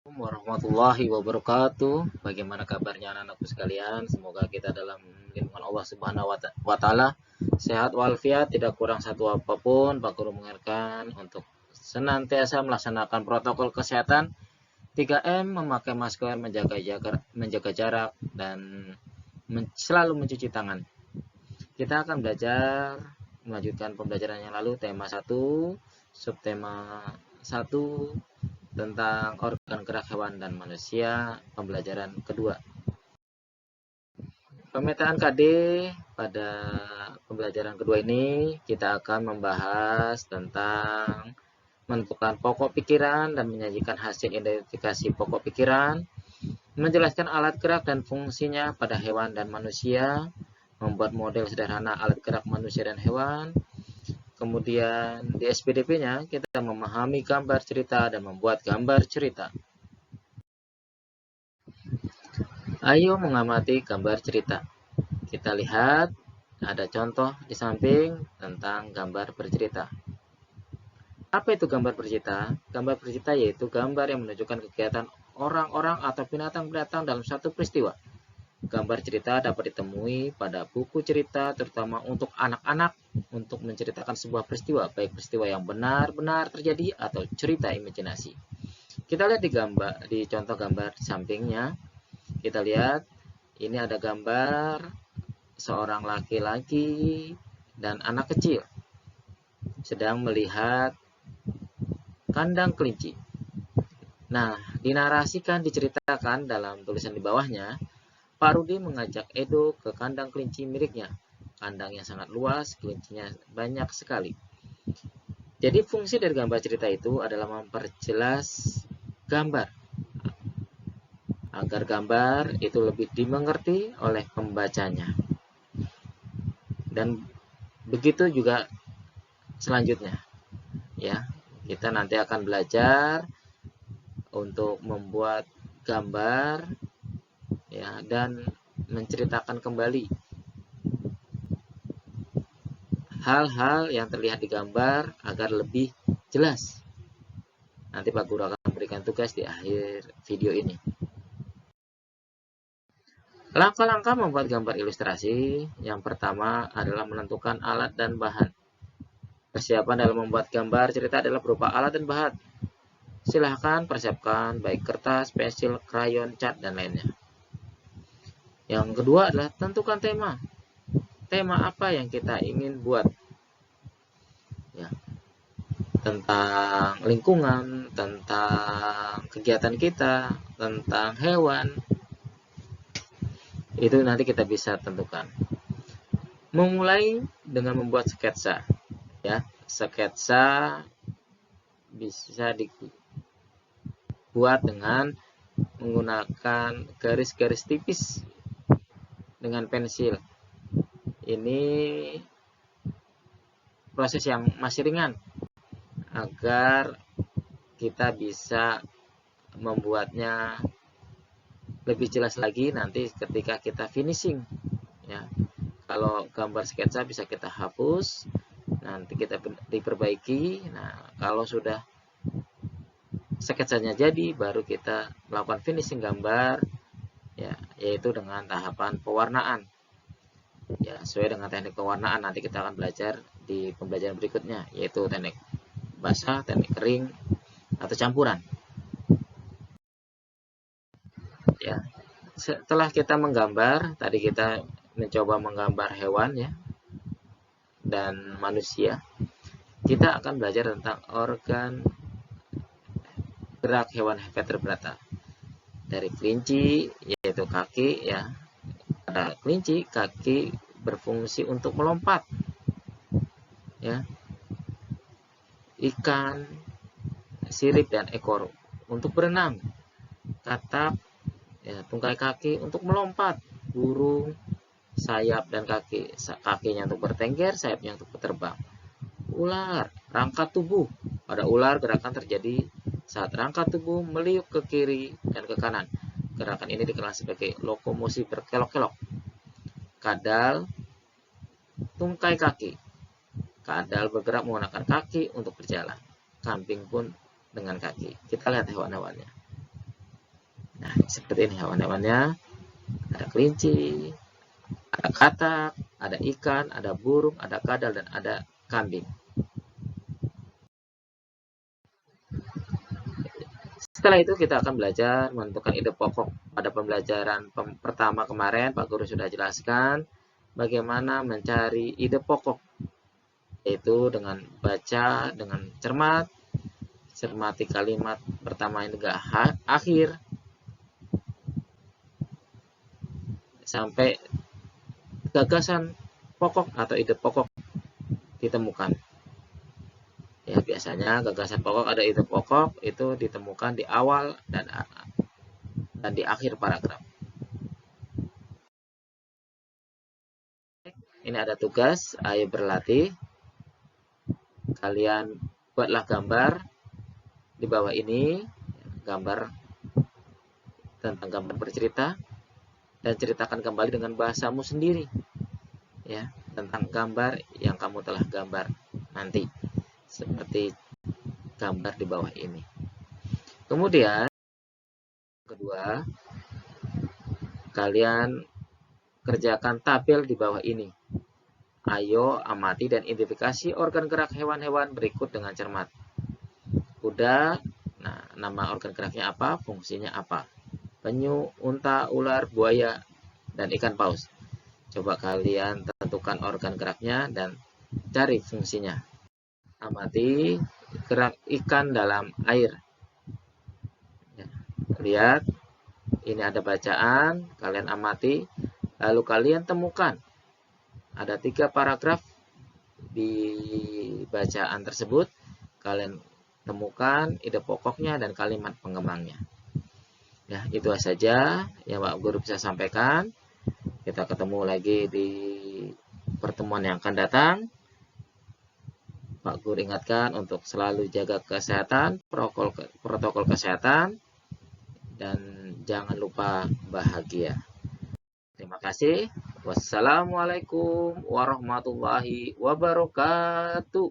Assalamualaikum warahmatullahi wabarakatuh. Bagaimana kabarnya anak-anakku sekalian? Semoga kita dalam lindungan Allah Subhanahu wa taala sehat walafiat, tidak kurang satu apapun. Pak Guru mengingatkan untuk senantiasa melaksanakan protokol kesehatan 3M, memakai masker, menjaga jarak dan selalu mencuci tangan. Kita akan belajar melanjutkan pembelajaran yang lalu, tema 1, subtema 1 tentang organ gerak hewan dan manusia, pembelajaran kedua. Pemetaan KD pada pembelajaran kedua ini kita akan membahas tentang menentukan pokok pikiran dan menyajikan hasil identifikasi pokok pikiran, menjelaskan alat gerak dan fungsinya pada hewan dan manusia, membuat model sederhana alat gerak manusia dan hewan. Kemudian di SPDP-nya kita memahami gambar cerita dan membuat gambar cerita. Ayo mengamati gambar cerita. Kita lihat ada contoh di samping tentang gambar bercerita. Apa itu gambar bercerita? Gambar bercerita yaitu gambar yang menunjukkan kegiatan orang-orang atau binatang-binatang dalam satu peristiwa. Gambar cerita dapat ditemui pada buku cerita, terutama untuk anak-anak, untuk menceritakan sebuah peristiwa, baik peristiwa yang benar-benar terjadi atau cerita imajinasi. Kita lihat di contoh gambar di sampingnya. Kita lihat ini ada gambar seorang laki-laki dan anak kecil sedang melihat kandang kelinci. Nah, dinarasikan, diceritakan dalam tulisan di bawahnya, Pak Rudi mengajak Edo ke kandang kelinci miliknya. Kandang yang sangat luas, kelincinya banyak sekali. Jadi fungsi dari gambar cerita itu adalah memperjelas gambar, agar gambar itu lebih dimengerti oleh pembacanya. Dan begitu juga selanjutnya. Ya, kita nanti akan belajar untuk membuat gambar ya dan menceritakan kembali hal-hal yang terlihat di gambar agar lebih jelas. Nanti Pak Guru akan memberikan tugas di akhir video ini. Langkah-langkah membuat gambar ilustrasi. Yang pertama adalah menentukan alat dan bahan. Persiapan dalam membuat gambar cerita adalah berupa alat dan bahan. Silahkan persiapkan baik kertas, pensil, krayon, cat, dan lainnya. Yang kedua adalah tentukan tema. Tema apa yang kita ingin buat? Ya, tentang lingkungan, tentang kegiatan kita, tentang hewan. Itu nanti kita bisa tentukan. Memulai dengan membuat sketsa. Ya, sketsa bisa dibuat dengan menggunakan garis-garis tipis dengan pensil. Ini proses yang masih ringan agar kita bisa membuatnya lebih jelas lagi nanti ketika kita finishing. Ya, kalau gambar sketsa bisa kita hapus, nanti kita diperbaiki. Nah, kalau sudah sketsanya jadi, baru kita melakukan finishing gambar, ya, yaitu dengan tahapan pewarnaan. Ya, sesuai dengan teknik pewarnaan nanti kita akan belajar di pembelajaran berikutnya, yaitu teknik basah, teknik kering, atau campuran. Ya, setelah kita menggambar, tadi kita mencoba menggambar hewan ya dan manusia. Kita akan belajar tentang organ gerak hewan vertebrata. Dari kelinci yaitu kaki ya. Pada kelinci kaki berfungsi untuk melompat. Ya. Ikan, sirip dan ekor untuk berenang. Katak ya, tungkai kaki untuk melompat. Burung, sayap dan kaki. Kakinya untuk bertengger, sayapnya untuk berterbang. Ular, rangka tubuh. Pada ular gerakan terjadi saat rangka tubuh meliuk ke kiri dan ke kanan. Gerakan ini dikenal sebagai lokomosi berkelok-kelok. Kadal, tungkai kaki. Kadal bergerak menggunakan kaki untuk berjalan. Kambing pun dengan kaki. Kita lihat hewan-hewannya. Nah, seperti ini hewan-hewannya. Ada kelinci, ada katak, ada ikan, ada burung, ada kadal, dan ada kambing. Setelah itu kita akan belajar menentukan ide pokok. Pada pembelajaran pertama kemarin, Pak Guru sudah jelaskan bagaimana mencari ide pokok, yaitu dengan baca dengan cermat, cermati kalimat pertama hingga akhir, sampai gagasan pokok atau ide pokok ditemukan. Ya, biasanya gagasan pokok ada ide pokok itu ditemukan di awal dan di akhir paragraf. Ini ada tugas, ayo berlatih. Kalian buatlah gambar di bawah ini, gambar tentang gambar bercerita, dan ceritakan kembali dengan bahasamu sendiri, ya, tentang gambar yang kamu telah gambar nanti, seperti gambar di bawah ini. Kemudian kedua, kalian kerjakan tabel di bawah ini. Ayo amati dan identifikasi organ gerak hewan-hewan berikut dengan cermat. Kuda, nah, nama organ geraknya apa, fungsinya apa. Penyu, unta, ular, buaya, dan ikan paus. Coba kalian tentukan organ geraknya dan cari fungsinya. Amati gerak ikan dalam air. Ya, lihat, ini ada bacaan, kalian amati, lalu kalian temukan. Ada 3 paragraf di bacaan tersebut, kalian temukan ide pokoknya dan kalimat pengembangnya. Ya, itu saja yang Pak Guru bisa sampaikan. Kita ketemu lagi di pertemuan yang akan datang. Pak Guru ingatkan untuk selalu jaga kesehatan, protokol kesehatan, dan jangan lupa bahagia. Terima kasih. Wassalamualaikum warahmatullahi wabarakatuh.